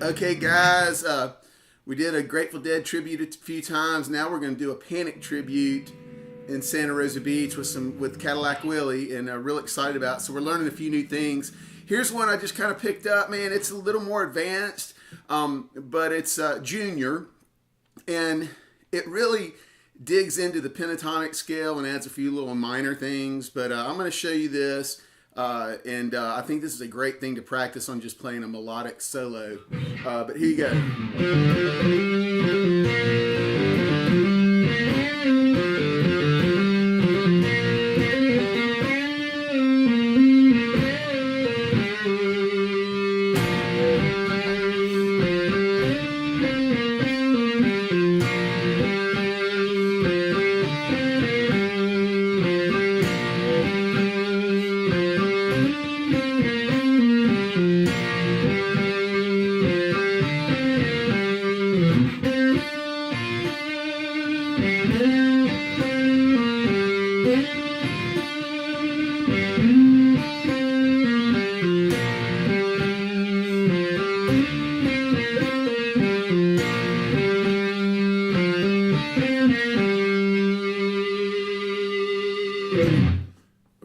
Okay, guys, we did a Grateful Dead tribute a few times. Now we're going to do a Panic tribute in Santa Rosa Beach with Cadillac Willie, and real excited about it. So we're learning a few new things. Here's one I just kind of picked up, man. It's a little more advanced, but it's junior, and it really digs into the pentatonic scale and adds a few little minor things. But I'm going to show you this. I think this is a great thing to practice on, just playing a melodic solo. But here you go.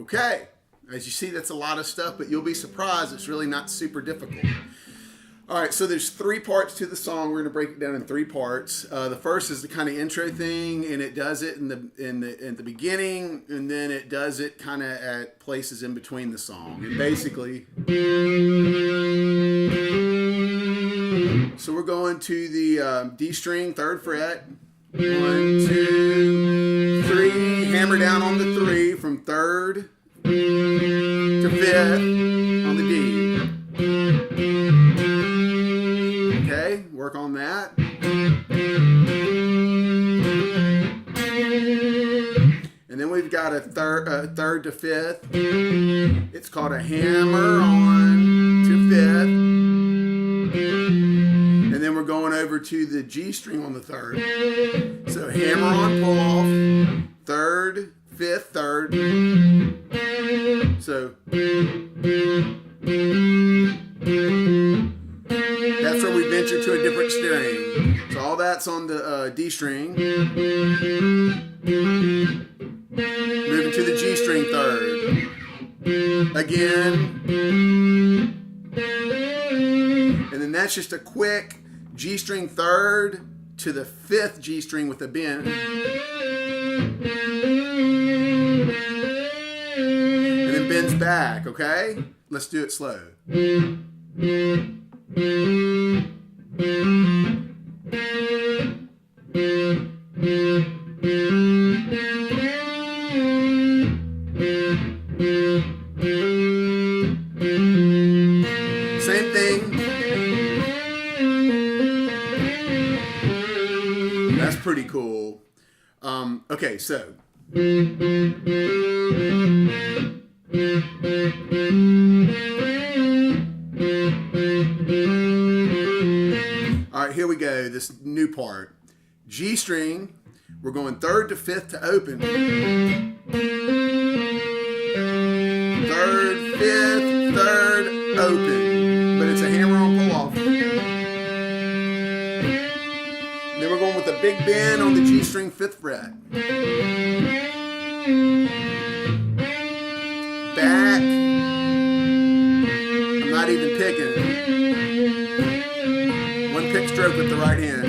Okay, as you see, that's a lot of stuff, but you'll be surprised it's really not super difficult. All right, so there's 3 parts to the song. We're going to break it down in 3 parts. The first is the kind of intro thing, and it does it in the beginning, and then it does it kind of at places in between the song. And basically, so we're going to the D string, 3rd fret. 1, 2, 3. Hammer down on the 3 from 3rd to 5th on the D. Okay, work on that. And then we've got a third to 5th. It's called a hammer on to 5th. And then we're going over to the G string on the 3rd. So hammer on, pull off, 3rd, 5th, 3rd. So that's where we venture to a different string. So all that's on the D string. Moving to the G string 3rd. Again. And then that's just a quick G string 3rd to the 5th G string with a bend. And then bends back, okay? Let's do it slow. Same thing. That's pretty cool. Okay, so. All right, here we go. This new part. G string. We're going 3rd to 5th to open. 3rd, 5th, 3rd, open. But it's a hammer on pull off. Then we're going with a big bend on the G string 5th fret. Back. I'm not even picking. 1 pick stroke with the right hand.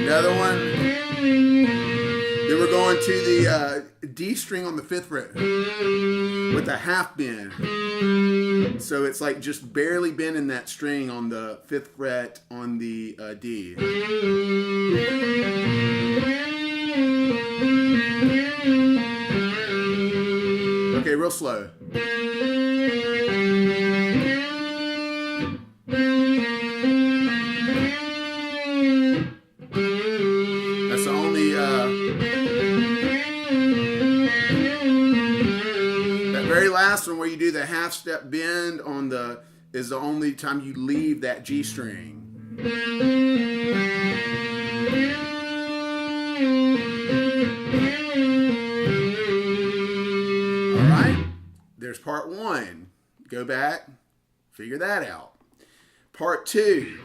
Another one. Then we're going to the D string on the 5th fret with a half bend. So it's like just barely bending that string on the 5th fret on the D. Okay, real slow. That's the only that very last one where you do the half step bend on the is the only time you leave that G string. there's part one. Go back, figure that out. Part two.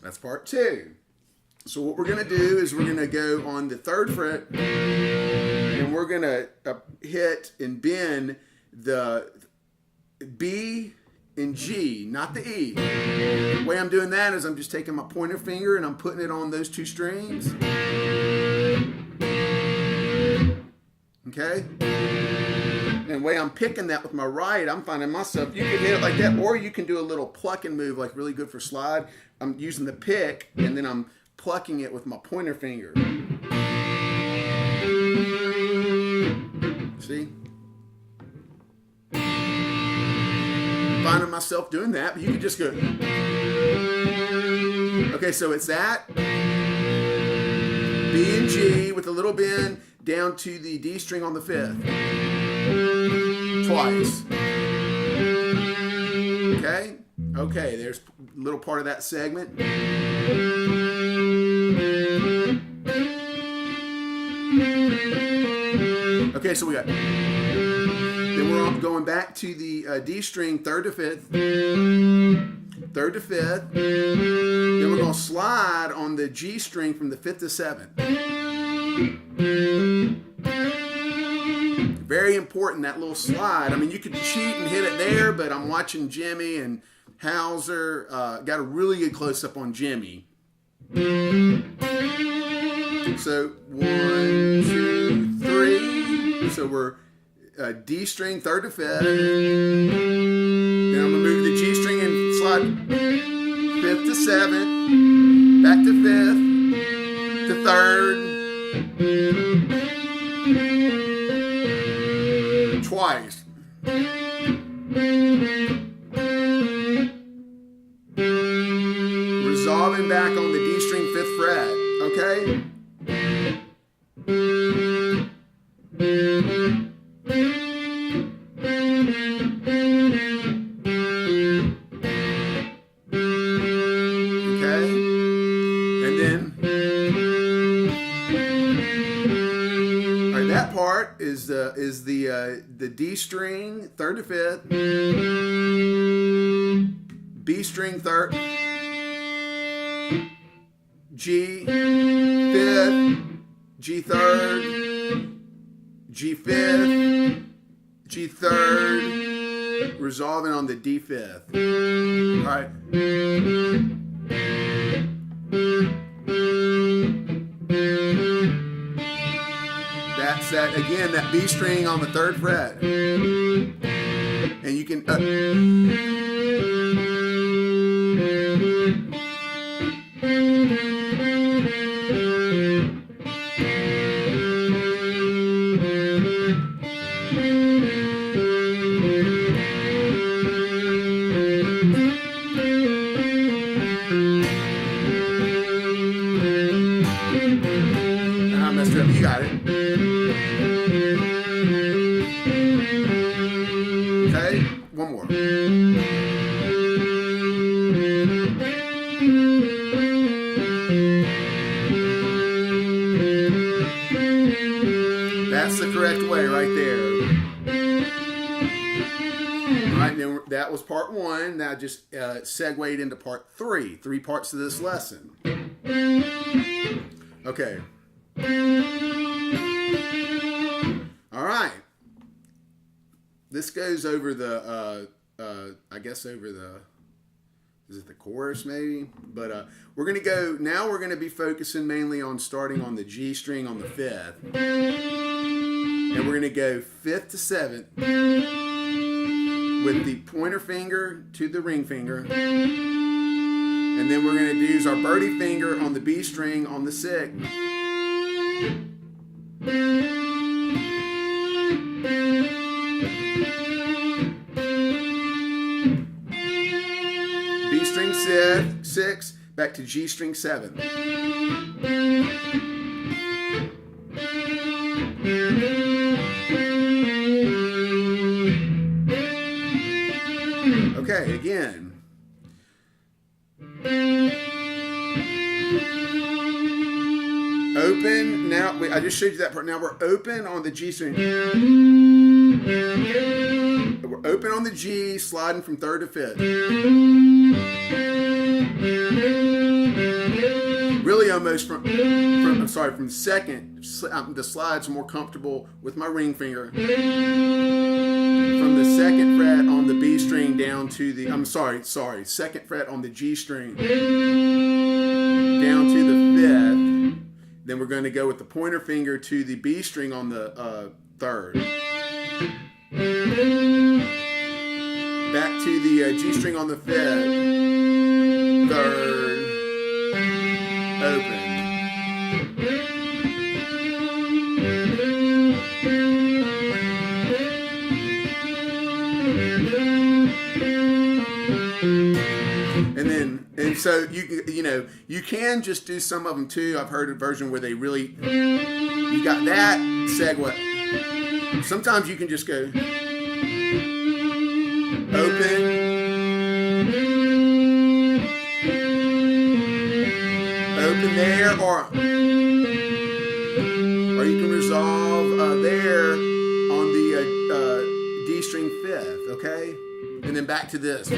That's part two. So what we're going to do is we're going to go on the 3rd fret and we're going to hit and bend the B and G, not the E. The way I'm doing that is I'm just taking my pointer finger and I'm putting it on those 2 strings. Okay? And the way I'm picking that with my right, I'm finding myself, you can hit it like that, or you can do a little plucking move, like really good for slide. I'm using the pick and then I'm plucking it with my pointer finger. See? Finding myself doing that, but you can just go. Okay, so it's that B and G with a little bend down to the D string on the 5th. Twice. Okay? Okay, there's a little part of that segment. Okay, so we got. Then we're going back to the D string, 3rd to 5th. 3rd to 5th. Then we're going to slide on the G string from the 5th to 7th. Very important, that little slide. I mean, you could cheat and hit it there, but I'm watching Jimmy and Hauser. Got a really good close-up on Jimmy. So 1, 2, 3. So we're D string, 3rd to 5th. Then I'm going to move the G string and slide 5th to 7th. Back to 5th. To 3rd. Twice. Resolving back on the D string, 5th fret. Okay? Is the D string, 3rd to 5th, B string 3rd, G 5th, G 3rd, G 5th, G 3rd, resolving on the D 5th. All right. That's that, again, that B string on the 3rd fret. And you can... I messed up, you got it. One more. That's the correct way right there. All right, then that was part one. Now just segued into part three. 3 parts to this lesson. Okay. All right. This goes over the, I guess over the, is it the chorus maybe? But we're going to go, now we're going to be focusing mainly on starting on the G string on the 5th. And we're going to go 5th to 7th with the pointer finger to the ring finger. And then we're going to use our birdie finger on the B string on the 6th. B string 6, back to G string 7. Okay, again. now I just showed you that part. Now we're open on the G string. We're open on the G, sliding from third to fifth. Really almost from second. The slide's more comfortable with my ring finger. From the second fret on the B string down to the, second fret on the G string down to the fifth. Then we're going to go with the pointer finger to the B string on the third. Back to the G string on the fifth. Third. Open. And so you can just do some of them too. I've heard a version where they really, you got that segue. Sometimes you can just go open, open there, or you can resolve there on the D string fifth, okay? And then back to this.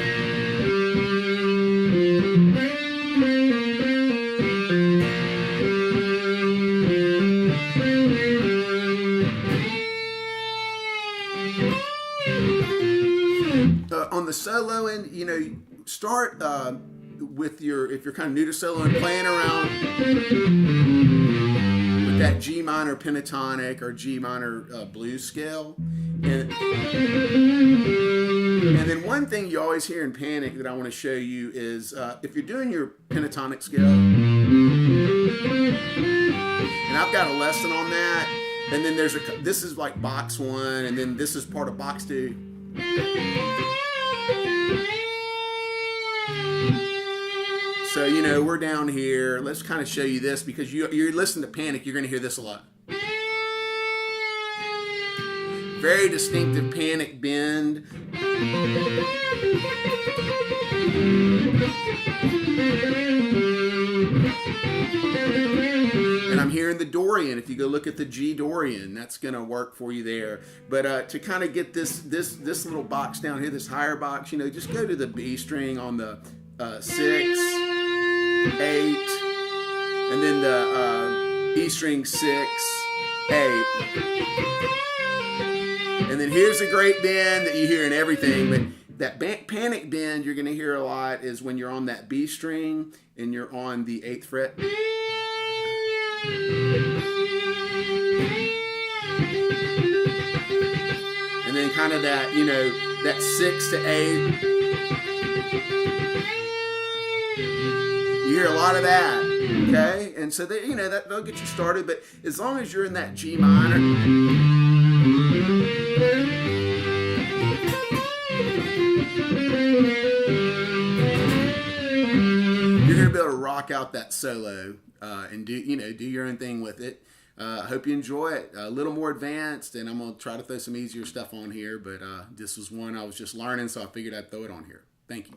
On the solo end, start with if you're kind of new to solo and playing around with that G minor pentatonic or G minor blues scale. And then one thing you always hear in Panic that I want to show you is if you're doing your pentatonic scale, and I've got a lesson on that, and then this is like box 1, and then this is part of box 2. So, we're down here. Let's kind of show you this because you listen to Panic, you're going to hear this a lot. Very distinctive Panic bend. And I'm hearing the Dorian. If you go look at the G Dorian, that's going to work for you there. But to kind of get this little box down here, this higher box, just go to the B string on the 6, 8, and then the E string 6, 8. And then here's a great bend that you hear in everything, but that Panic bend you're going to hear a lot is when you're on that B string and you're on the 8th fret. And then kind of that, that 6 to 8. You hear a lot of that, okay? And so that'll get you started, but as long as you're in that G minor, you're gonna be able to rock out that solo and do your own thing with it. I hope you enjoy it. A little more advanced, and I'm gonna try to throw some easier stuff on here, but this was one I was just learning, so I figured I'd throw it on here. Thank you.